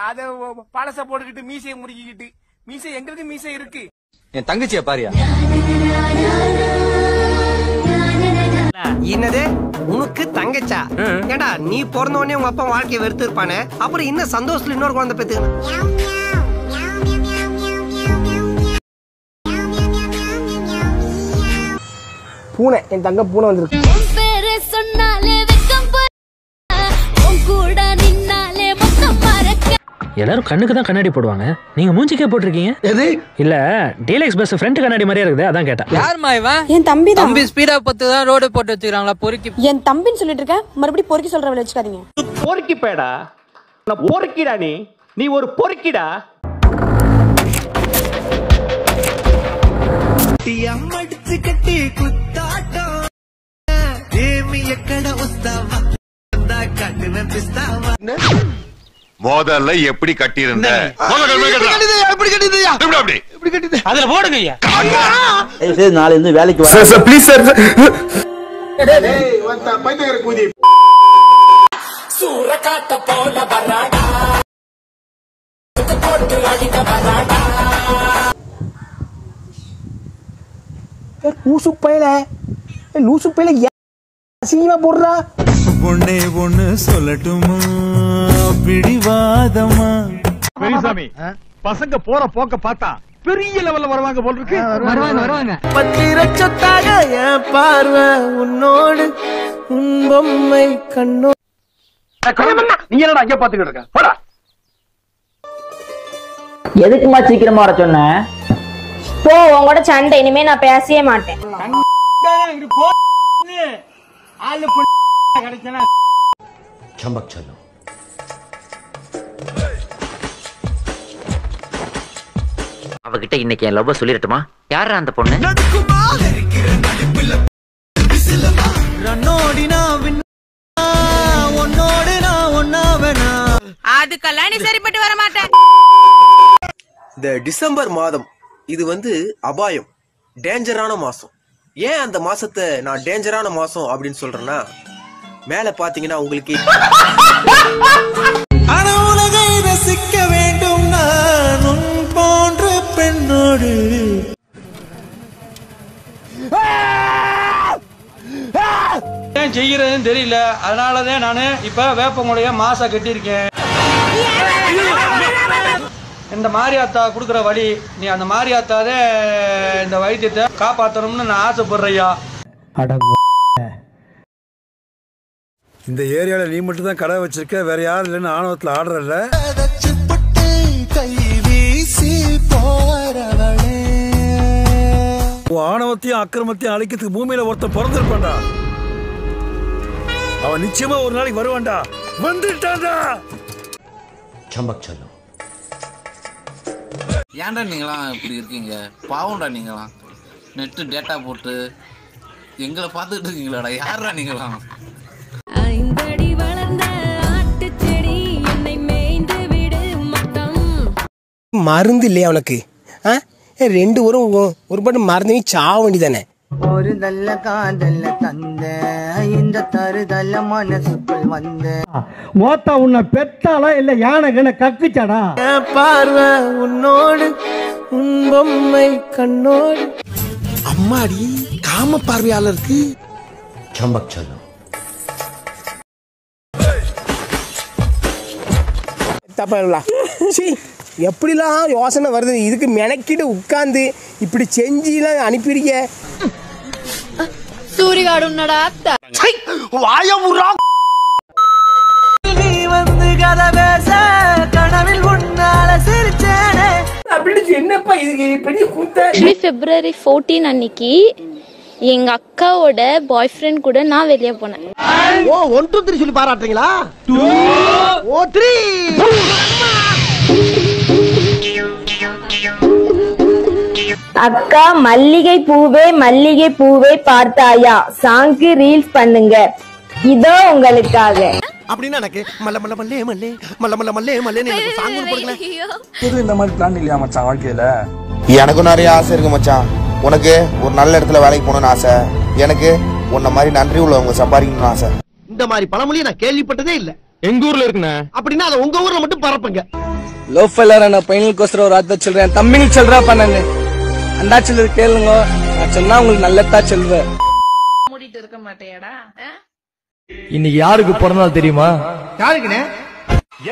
அத பழச போட்டுக்கிட்டு மீசையை முறுக்கிக்கிட்டு மீசை எங்களுக்கு மீசை இருக்கு. என் தங்கச்சிய பாரியா? என்னது உனக்கு தங்கச்சா? ஏண்டா நீ பிறந்த உடனே உங்க அப்பா வாழ்க்கையை வெறுத்து இருப்பானே, அப்புறம் இன்னும் சந்தோஷத்துல இன்னொரு குழந்தை பெத்துக்கணும். பூனை, என் தங்க பூனை வந்திருக்கு. எல்லாரும் கண்ணுக்கு தான் கண்ணாடி போடுவாங்க, நீங்க மூஞ்சிக்கே போட்டிருக்கீங்க. எது இல்ல டீலக்ஸ் பஸ் ஃப்ரண்ட் கண்ணாடி மாதிரியே இருக்குது, அதான் கேட்டேன். யாருமா இவன்? என் தம்பி தான். தம்பி ஸ்பீடா பத்து தான் ரோடு போட்டு வச்சிருக்காங்களா பொறுக்கி? என் தம்பின்னு சொல்லிட்டு இருக்க, மறுபடியும் பொறுக்கி சொல்ற வேலை வச்சுக்காதீங்க. பொறுக்கி பேடா, பொறுக்கிடா நீ ஒரு பொறுக்கிடா. மோதல்ல எப்படி கட்டியிருந்த அதுல போடுங்க ஐயா. நாளை இருந்து வேலைக்கு லூசு பையல அசிங்கமா போடுறா. பொண்ணே பொண்ணு சொல்லட்டுமா பிடிவாதமா? பெரியசாமி, பசங்க போற போக்க பார்த்தா பெரிய லெவல்ல வருவாங்க போல இருக்கு. வருவாங்க. 10 லட்சத்தாக என் பார்வை உன்னோடு உன் பொம்மை கண்ணோ. நீ என்னடா அங்க பாத்துக்கிட்டு இருக்க? போடா. எதுக்குமா சீக்கிரமா வர சொன்ன? போ, உங்களோட சண்டை இனிமே நான் பேசவே மாட்டேன். அவகிட்ட இன்னைக்கு என் லவ் சொல்லிரட்டுமா? யாரா அந்த பொண்ணு? அதுக்கெல்லாம் நீ சரிப்பட்டு வர மாட்டேன். இந்த டிசம்பர் மாதம் இது அபாயம், டேஞ்சரான மாசம். ஏன் அந்த மாசத்தை நான் டேஞ்சரான மாசம் அப்படின்னு சொல்றேன்னா, மேல பாத்தீங்கன்னா உங்களுக்கு உலகை ரசிக்க வேண்டும் நான் உன் போன்ற பெண்ணோடு. ஏன் செய்யறதுன்னு தெரியல, அதனாலதான் நானு இப்ப வேப்பங்குடைய மாசா கட்டியிருக்கேன். இந்த மாரியாத்தா குடுக்கற வழி, நீ அந்த மாரியாத்தாதே இந்த வைத்தியத்தை காப்பாத்தணும்னு நான் ஆசைப்படுறையா. இந்த ஏரியால நீ மட்டும் தான் கடை வச்சிருக்க, வேற யாரும் இல்லைன்னு ஆணவத்துல ஆடுறல. ஆணவத்தையும் அக்கிரமத்தையும் அழிக்கிறதுக்கு பூமியில ஒருத்தன் பிறந்திருப்பான்டா. அவன் நிச்சயமா ஒரு நாளைக்கு வருவான்டா. வந்துட்டான்டா. ஏன்டா நீங்களாம் இப்படி இருக்கீங்க? பாவம்டா நீங்களாம். நெட்டு டேட்டா போட்டு எங்களை பார்த்துட்டு இருக்கீங்களாடா. யாரா நீங்களாம்? மருந்து இல்லையா உனக்கு? ரெண்டு ஒரு பாட்டு மருந்து சாவ வேண்டிதானே. ஒரு நல்ல காதல்ல தந்த இந்த தருதல்ல மனசுக்குள் வந்த மோத்தா உன்னை பெத்தாளா இல்ல யானை கக்குச்சாடா? பார்வை உன்னோடு உன் பொம்மை கண்ணோடு. அம்மாடி காம பார்வையாளருக்கு தப்பா எப்படிலாம் யோசனை வருது? இதுக்கு மெனக்கிட்டு உட்கார்ந்து இப்படி செஞ்சுலாம் அனுப்பிடுங்க. சூரிகாடு உன்னடா வாயமுறா. நீ கதை பேச கனவில் உன்னால சிரிச்சேனே அப்படி என்னப்பா இது பெரிய கூத்த? February 14 அன்னைக்கு எங்க அக்காவோட பாய் ஃப்ரெண்ட் கூட நான் வெளியே போனேன். 1 2 3 சொல்லி பாராட்டுறீங்களா? 2 ஓ 3. அக்கா மல்லிகை பூவே பார்த்தாயா சாங்கு ரீல்ஸ் பண்ணுங்க, இதோ உங்களுக்காக. அப்படின்னா எனக்கு மல்ல மல்ல மல்லே மல்லே மல்ல மல்ல மல்லே மல்லே சாங் போடுங்களேன். புது இந்த மாதிரி பிளான் இல்லையா மச்சான் வாழ்க்கையில? எனக்கும் நிறைய ஆசை இருக்கு மச்சான். உனக்கு ஒரு நல்ல இடத்துல வேலைக்கு போகணும்னு ஆசை, எனக்கு உன்ன மாதிரி நன்றி உள்ளவங்க சம்பாதிக்கணும்னு ஆசை. இந்த மாதிரி பழமொழியை நான் கேள்விப்பட்டதே இல்ல. எங்க ஊர்ல இருக்குண்ணே. அப்படின்னா அதை உங்க ஊர்ல மட்டும் பரப்புங்க. லவ் ஃபெல்லர் நான் பையனுக்கோசரம் ஒரு வார்த்தை சொல்றேன். தம்பின்னு சொல்றா பண்ணாங்க. அந்த சொல்லு கேளுங்க. நான் சொன்னா உங்களுக்கு நல்லதா சொல்வேன். மூடிட்டு இருக்க மாட்டேடா. இன்னைக்கு யாருக்கு பிறந்தநாள் தெரியுமா? யாருக்குனே?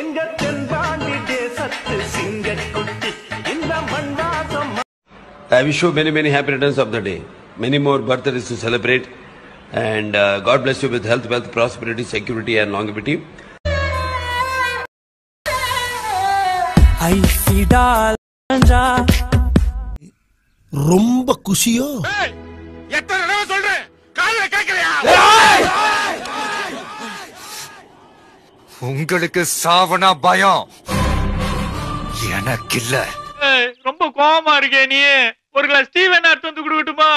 எங்க தென்பாண்டி தேசத்து சிங்கக்குட்டி இந்த மண்ணாசம். I wish you many happy returns of the day. Many more birthdays to celebrate. And God bless you with health, wealth, prosperity, security and longevity. ரொம்ப குஷியோ? எத்தனை தடவை சொல்றேன், காதுல கேட்கலையா? உங்களுக்கு சாவனா பயம் எனக்கு இல்ல. ரொம்ப கோவமா இருக்கே நீ. ஒரு கிளாஸ் டீ வேணா எடுத்து வந்து கொடுக்கட்டுமா?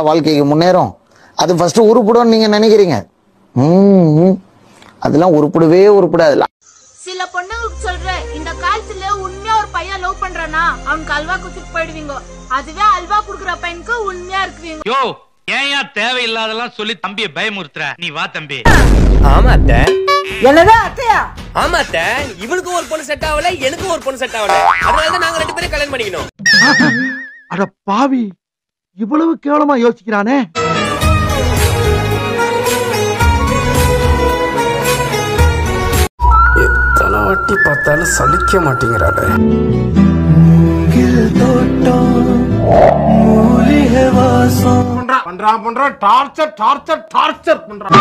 வாழ்க்கைக்கு முன்னேறும். அது ஃபர்ஸ்ட் உருப்படும் நீங்க நினைக்கிறீங்க. அதெல்லாம் உருப்படாது. சில பொண்ணுங்களுக்கு சொல்றேன், இந்த காலத்துல உண்மையா ஒரு பையன் லவ் பண்றானா அவனுக்கு அல்வா குடுத்துட்டு போயிடுவீங்க. அதுவே அல்வா குடுக்குற பையனுக்கு உண்மையா இருக்குவீங்க. யோ ஏன்யா தேவையில்லாதெல்லாம் சொல்லி தம்பியை பயமுறுத்துற? நீ வா தம்பி. ஆமா அத்தை. என்னதான் அத்தையா? ஆமா அத்தை. இவனுக்கு ஒரு பொண்ணு செட் ஆகல, எனக்கு ஒரு பொண்ணு செட் ஆகல. அதனாலதான் நாங்க 2 பேரும் கல்யாணம் பண்ணிக்கணும். அட பாவி, இவ்வளவு கேவலமா யோசிக்கிறானே. எத்தனை வாட்டி பார்த்தாலும் சலிக்க மாட்டேங்கிறாளே. பண்றான் டார்ச்சர் பண்றான்.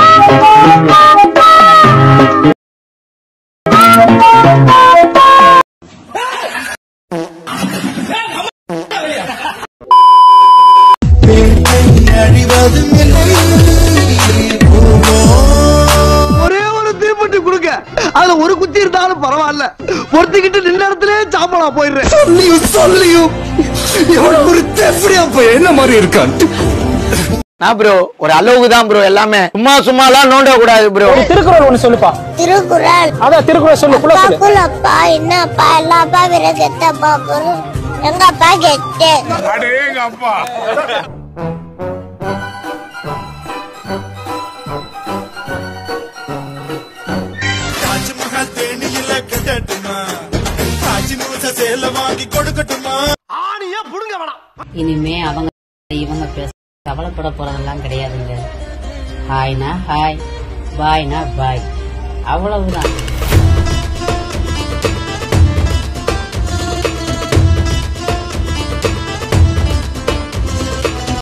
ஒரே ஒரு தீப்பெட்டி கொடுங்க, அதுல ஒரு குத்தி இருந்தாலும் பரவாயில்ல. பொறுத்துக்கிட்டு நின்ன இடத்துல சாம்பலா போயிடுறேன். சொல்லியும் ஒரு எப்படியா போய் என்ன மாதிரி இருக்கான். நான் ப்ரோ ஒரு அளவுக்கு தான் ப்ரோ எல்லாமே. சும்மா எல்லாம் நோண்ட கூடாது ப்ரோ. திருக்குறள் ஒண்ணு சொல்லுப்பா. திருக்குறள். அதான் திருக்குறள் சொல்லு. அப்பா என்னப்பா எல்லாப்பா விரகத்தப்பா பொருள் எங்க அப்பா கெட்டு. அடேங்க அப்பா. தாஜ்மஹால் தேனியில கட்டட்டுமா, தாஜ்மஹால் சேல வாங்கி கொடுக்கட்டுமா. ஆணியா புடுங்க வேணாம். இனிமே அவங்க இவங்க பேச கவலைப்பட போறதெல்லாம் கிடையாதுங்க. ஹாய்னா ஹாய், பாய்னா பாய், அவ்வளவுதான்.